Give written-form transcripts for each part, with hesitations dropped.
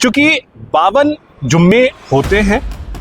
चूंकि 52 जुम्मे होते हैं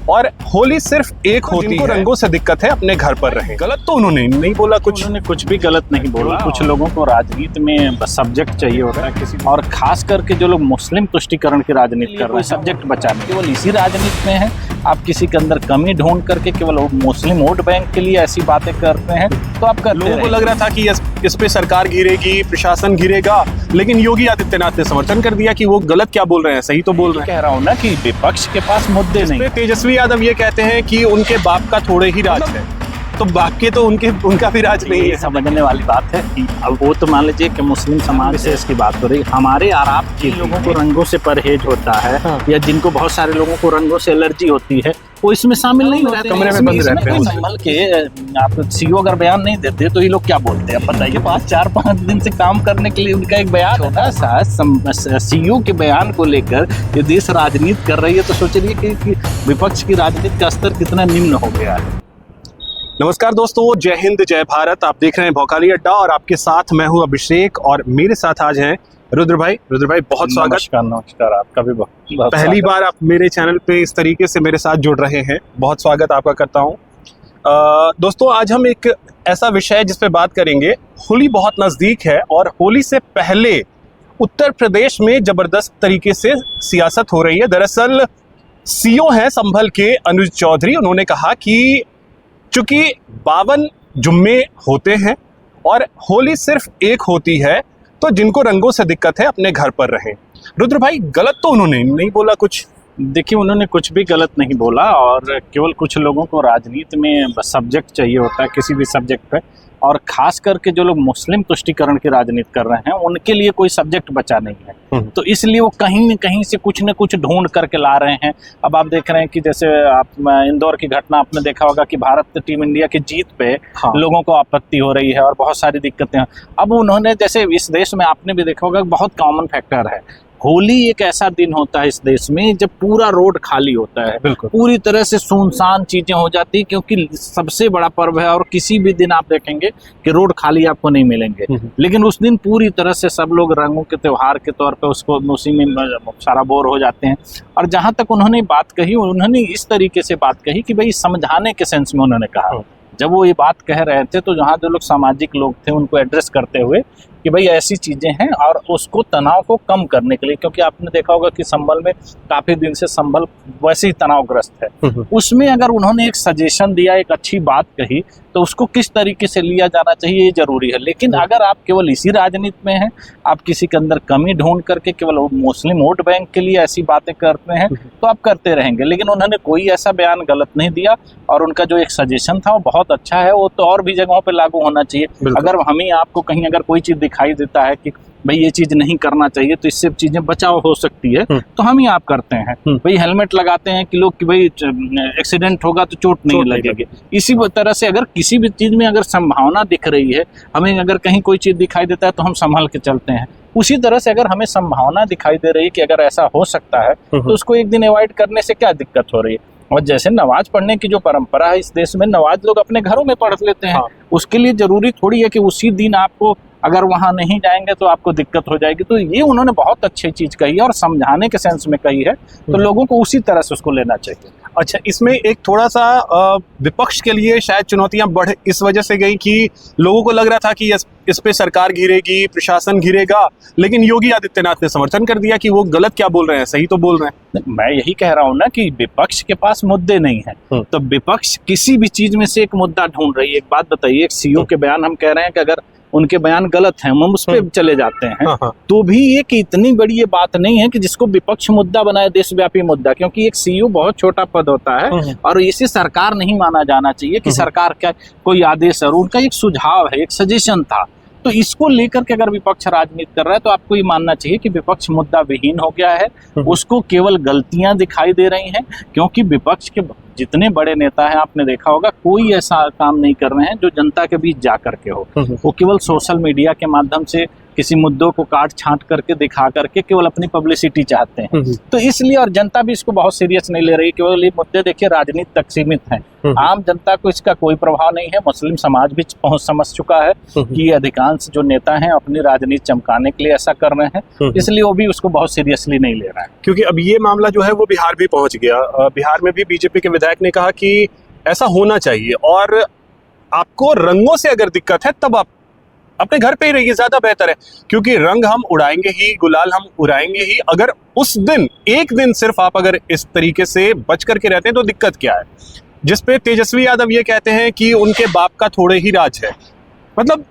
और होली सिर्फ एक होती है, जिनको रंगों से दिक्कत है अपने घर पर रहें। गलत तो उन्होंने नहीं बोला, उन्होंने कुछ भी गलत नहीं बोला। कुछ लोगों को राजनीति में सब्जेक्ट चाहिए होता है किसी, और खास करके जो लोग मुस्लिम तुष्टीकरण की राजनीति कर रहे हैं, सब्जेक्ट बचाने केवल इसी राजनीति में है। आप किसी के अंदर कमी ढूंढ करके केवल मुस्लिम वोट बैंक के लिए ऐसी बातें करते हैं तो आप करते लोगों को लग रहा था कि इस पे सरकार घिरेगी, प्रशासन घिरेगा, लेकिन योगी आदित्यनाथ ने समर्थन कर दिया कि वो गलत क्या बोल रहे हैं, सही तो बोल रहे हैं। कह रहा हूँ ना कि विपक्ष के पास मुद्दे नहीं। तेजस्वी यादव ये कहते हैं कि उनके बाप का थोड़े ही राज है, तो बाकी तो उनका भी राज नहीं है। समझने वाली बात है कि अब वो तो मान लीजिए कि मुस्लिम समाज से इसकी बात हो रही, हमारे और आपके लोगों को रंगों से परहेज होता है, या जिनको बहुत सारे लोगों को रंगों से एलर्जी होती है, वो इसमें शामिल नहीं होते, कमरे में बंद रहते हैं। संभल के आप सीओ अगर बयान नहीं देते तो ये लोग क्या बोलते हैं बताइए। 4-5 दिन से काम करने के लिए उनका एक बयान होता है। सीओ के बयान को लेकर ये देश राजनीति कर रही है, तो सोचिए कि विपक्ष की राजनीति का स्तर कितना निम्न हो गया है। नमस्कार दोस्तों, जय हिंद जय भारत। आप देख रहे हैं भौकाली अड्डा और आपके साथ मैं हूं अभिषेक, और मेरे साथ आज हैं रुद्र भाई। बहुत स्वागत। नमस्कार, आपका भी बहुत पहली बार आप मेरे चैनल पे इस तरीके से मेरे साथ जुड़ रहे हैं, बहुत स्वागत आपका करता हूं। दोस्तों, आज हम एक ऐसा विषय है जिस पे बात करेंगे। होली बहुत नज़दीक है और होली से पहले उत्तर प्रदेश में ज़बरदस्त तरीके से सियासत हो रही है। दरअसल सीओ हैं संभल के अनुज चौधरी, उन्होंने कहा कि चूंकि 52 जुम्मे होते हैं और होली सिर्फ एक होती है, तो जिनको रंगों से दिक्कत है अपने घर पर रहें। रुद्र भाई, गलत तो उन्होंने नहीं बोला कुछ। देखिए, उन्होंने कुछ भी गलत नहीं बोला, और केवल कुछ लोगों को राजनीति में सब्जेक्ट चाहिए होता है किसी भी सब्जेक्ट पे, और खास करके जो लोग मुस्लिम तुष्टीकरण की राजनीति कर रहे हैं उनके लिए कोई सब्जेक्ट बचा नहीं है। तो इसलिए वो कहीं न कहीं से कुछ न कुछ ढूंढ करके ला रहे हैं। अब आप देख रहे हैं कि जैसे आप इंदौर की घटना आपने देखा होगा कि भारत टीम इंडिया की जीत पे लोगों को आपत्ति हो रही है और बहुत सारी दिक्कतें हैं। अब उन्होंने, जैसे इस देश में आपने भी देखा होगा, बहुत कॉमन फैक्टर है, होली एक ऐसा दिन होता है इस देश में जब पूरा रोड खाली होता है, पूरी तरह से सुनसान चीजें हो जाती है, क्योंकि सबसे बड़ा पर्व है। और किसी भी दिन आप देखेंगे कि रोड खाली आपको नहीं मिलेंगे, लेकिन उस दिन पूरी तरह से सब लोग रंगों के त्योहार के तौर पे उसको उसी में सारा बोर हो जाते हैं। और जहां तक उन्होंने बात कही, उन्होंने इस तरीके से बात कही कि भाई समझाने के सेंस में उन्होंने कहा। जब वो ये बात कह रहे थे तो जहाँ जो लोग सामाजिक लोग थे उनको एड्रेस करते हुए कि भाई ऐसी चीज़ें हैं, और उसको तनाव को कम करने के लिए, क्योंकि आपने देखा होगा कि संभल में काफ़ी दिन से संभल वैसे ही तनावग्रस्त है, उसमें अगर उन्होंने एक सजेशन दिया, एक अच्छी बात कही, तो उसको किस तरीके से लिया जाना चाहिए ये जरूरी है। लेकिन अगर आप केवल इसी राजनीति में हैं, आप किसी के अंदर कमी ढूंढ करके केवल मुस्लिम वोट बैंक के लिए ऐसी बातें करते हैं तो आप करते रहेंगे। लेकिन उन्होंने कोई ऐसा बयान गलत नहीं दिया, और उनका जो एक सजेशन था वो बहुत अच्छा है, वो तो और भी जगहों पर लागू होना चाहिए। अगर हमें आपको कहीं अगर कोई चीज़ दिखाई देता है कि भाई ये चीज नहीं करना चाहिए, तो इससे चीजें बचाव हो सकती है, तो हम ही आप करते हैं। भाई हेलमेट लगाते हैं कि लोग कि भाई एक्सीडेंट होगा तो चोट नहीं लगेगी। इसी तरह से अगर किसी भी चीज में अगर संभावना दिख रही है, हमें अगर कहीं कोई चीज दिखाई देता है तो हम संभल के चलते हैं। उसी तरह से अगर हमें संभावना दिखाई दे रही है कि अगर ऐसा हो सकता है तो उसको एक दिन अवॉइड करने से क्या दिक्कत हो रही है। और जैसे नमाज पढ़ने की जो परंपरा है इस देश में, नमाज लोग अपने घरों में पढ़ लेते हैं। उसके लिए जरूरी थोड़ी है कि उसी दिन आपको अगर वहां नहीं जाएंगे तो आपको दिक्कत हो जाएगी। तो ये उन्होंने बहुत अच्छी चीज कही है और समझाने के सेंस में कही है, तो लोगों को उसी तरह से उसको लेना चाहिए। अच्छा, इसमें एक थोड़ा सा विपक्ष के लिए शायद चुनौतियां बढ़ इस वजह से गई कि लोगों को लग रहा था कि इस पे सरकार घिरेगी, प्रशासन घिरेगा, लेकिन योगी आदित्यनाथ ने समर्थन कर दिया कि वो गलत क्या बोल रहे हैं, सही तो बोल रहे हैं। मैं यही कह रहा हूँ ना कि विपक्ष के पास मुद्दे नहीं है, तो विपक्ष किसी भी चीज में से एक मुद्दा ढूंढ रही है। एक बात बताइए, एक सीओ के बयान हम कह रहे हैं कि अगर उनके बयान गलत हैं, हम उस पर चले जाते हैं, तो भी ये कि इतनी बड़ी ये बात नहीं है कि जिसको विपक्ष मुद्दा बनाए, देशव्यापी मुद्दा। क्योंकि एक सीईओ बहुत छोटा पद होता है और इसे सरकार नहीं माना जाना चाहिए कि सरकार का कोई आदेश है, और उनका एक सुझाव है, एक सजेशन था। तो इसको लेकर के अगर विपक्ष राजनीति कर रहा है तो आपको ये मानना चाहिए कि विपक्ष मुद्दा विहीन हो गया है, उसको केवल गलतियां दिखाई दे रही हैं। क्योंकि विपक्ष के जितने बड़े नेता हैं, आपने देखा होगा, कोई ऐसा काम नहीं कर रहे हैं जो जनता के बीच जा करके हो। वो केवल सोशल मीडिया के माध्यम से किसी मुद्दों को काट छांट करके दिखा करके केवल अपनी पब्लिसिटी चाहते हैं। तो इसलिए और जनता भी इसको बहुत सीरियस नहीं ले रही। केवल ये मुद्दे देखिए राजनीति तक सीमित हैं, आम जनता को इसका कोई प्रभाव नहीं है। मुस्लिम समाज भी पहुंच समझ चुका है कि अधिकांश जो नेता हैं अपनी राजनीति चमकाने के लिए ऐसा कर रहे हैं, इसलिए वो भी उसको बहुत सीरियसली नहीं ले रहा है। क्योंकि अब ये मामला जो है वो बिहार भी पहुंच गया। बिहार में भी बीजेपी के विधायक ने कहा कि ऐसा होना चाहिए और आपको रंगों से अगर दिक्कत है तब आप अपने घर पे ही रहिए, ज्यादा बेहतर है। क्योंकि रंग हम उड़ाएंगे ही, गुलाल हम उड़ाएंगे ही। अगर उस दिन एक दिन सिर्फ आप अगर इस तरीके से बच करके रहते हैं तो दिक्कत क्या है। जिस पे तेजस्वी यादव ये कहते हैं कि उनके बाप का थोड़े ही राज है, मतलब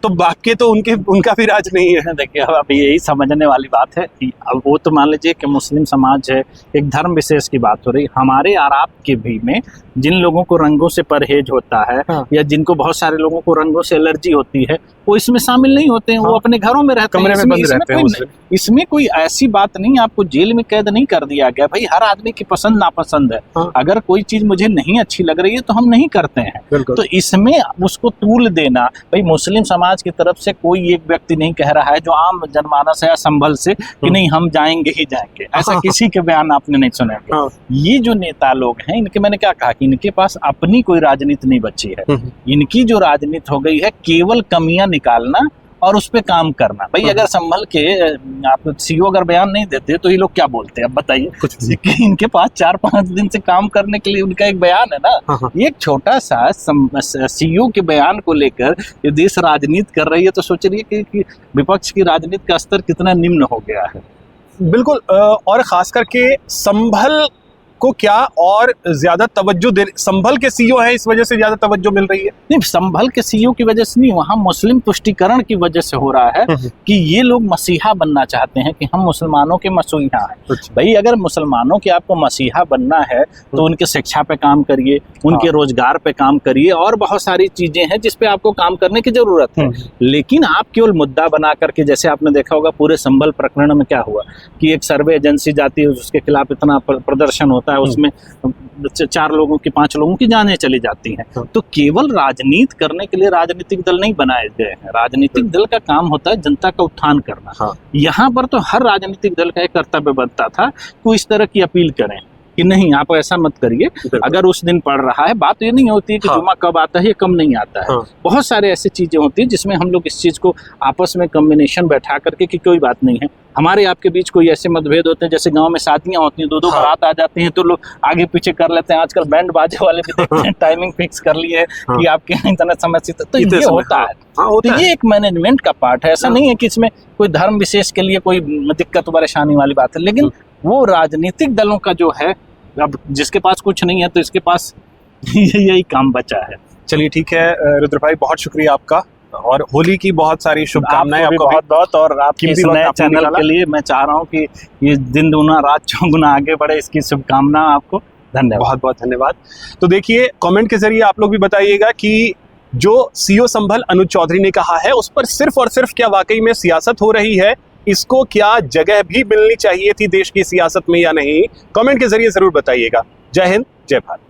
तो बाप के तो उनका भी राज नहीं है। देखिए अब यही समझने वाली बात है कि अब वो तो मान लीजिए कि मुस्लिम समाज है, एक धर्म विशेष की बात हो रही। हमारे और आपके भी में जिन लोगों को रंगों से परहेज होता है, या जिनको बहुत सारे लोगों को रंगों से एलर्जी होती है, वो इसमें शामिल नहीं होते हैं। वो अपने घरों में रहते हैं, कमरे में बंद रहते हैं। इसमें कोई ऐसी बात नहीं, आपको जेल में कैद नहीं कर दिया गया। भाई हर आदमी की पसंद नापसंद है। अगर कोई चीज मुझे नहीं अच्छी लग रही है तो हम नहीं करते हैं। तो इसमें उसको तूल देना, भाई मुस्लिम समाज की तरफ से कोई एक व्यक्ति नहीं कह रहा है जो आम जनमानस है संभल से कि नहीं हम जाएंगे ही जाएंगे, ऐसा किसी के बयान आपने नहीं सुने। ये जो नेता लोग हैं इनके, मैंने क्या कहा कि इनके पास अपनी कोई राजनीति नहीं बची है। इनकी जो राजनीति हो गई है केवल कमियां निकालना और उस पे काम करना। भाई अगर संभल के आप सीओ अगर बयान नहीं देते तो ये लोग क्या बोलते हैं अब बताइए। कि इनके पास 4-5 दिन से काम करने के लिए उनका एक बयान है ना। एक छोटा सा सीओ के बयान को लेकर ये देश राजनीति कर रही है तो सोच रही है कि विपक्ष की राजनीति का स्तर कितना निम्न हो गया है। बिल्कुल। और खास करके संभल को क्या और ज्यादा तवज्जो दे, संभल के सीईओ है इस वजह से ज्यादा तवज्जो मिल रही है। नहीं, संभल के सीईओ की वजह से नहीं, वहाँ मुस्लिम तुष्टीकरण की वजह से हो रहा है कि ये लोग मसीहा बनना चाहते हैं कि हम मुसलमानों के मसीहा हैं। भाई अगर मुसलमानों के आपको मसीहा बनना है तो उनके शिक्षा पे काम करिए, उनके रोजगार पे काम करिए, और बहुत सारी चीजें हैं जिसपे आपको काम करने की जरूरत है। लेकिन आप केवल मुद्दा बना करके, जैसे आपने देखा होगा पूरे संभल प्रकरण में क्या हुआ कि एक सर्वे एजेंसी जाती है, उसके खिलाफ इतना प्रदर्शन होता है, उसमें 4 लोगों की 5 लोगों की जानें चली जाती हैं। तो केवल राजनीति करने के लिए राजनीतिक दल नहीं बनाए गए हैं। राजनीतिक दल का काम होता है जनता का उत्थान करना। यहाँ पर तो हर राजनीतिक दल का एक कर्तव्य बनता था कि इस तरह की अपील करें कि नहीं आप ऐसा मत करिए। अगर उस दिन पढ़ रहा है, बात ये नहीं होती है कि जुमा कब आता है या कब नहीं आता है। बहुत सारे ऐसी चीजें होती है जिसमें हम लोग इस चीज को आपस में कॉम्बिनेशन बैठा करके कि कोई बात नहीं है। हमारे आपके बीच कोई ऐसे मतभेद होते हैं, जैसे गांव में शादियां होती हैं, 2-2 बारात आ जाती हैं तो लोग आगे पीछे कर लेते हैं। आजकल बैंड बाजे वाले भी देखते हैं, टाइमिंग फिक्स कर ली है कि आपके यहाँ इतना समय से, तो ये होता है। तो ये एक मैनेजमेंट का पार्ट है। ऐसा नहीं है कि इसमें कोई धर्म विशेष के लिए कोई दिक्कत परेशानी वाली बात है। लेकिन वो राजनीतिक दलों का जो है, अब जिसके पास कुछ नहीं है तो इसके पास यही काम बचा है। चलिए ठीक है रुद्र भाई, बहुत शुक्रिया आपका, और होली की बहुत सारी शुभकामनाएं आपको बहुत। और आपके इस नए चैनल के लिए मैं चाह रहा हूँ कि ये दिन दूना रात चौगुना आगे बढ़े, इसकी शुभकामना आपको। धन्यवाद, बहुत बहुत धन्यवाद। तो देखिए कमेंट के जरिए आप लोग भी बताइएगा कि जो सीओ संभल अनुज चौधरी ने कहा है उस पर सिर्फ और सिर्फ क्या वाकई में सियासत हो रही है, इसको क्या जगह भी मिलनी चाहिए थी देश की सियासत में या नहीं। कमेंट के जरिए जरूर बताइएगा। जय हिंद, जय भारत।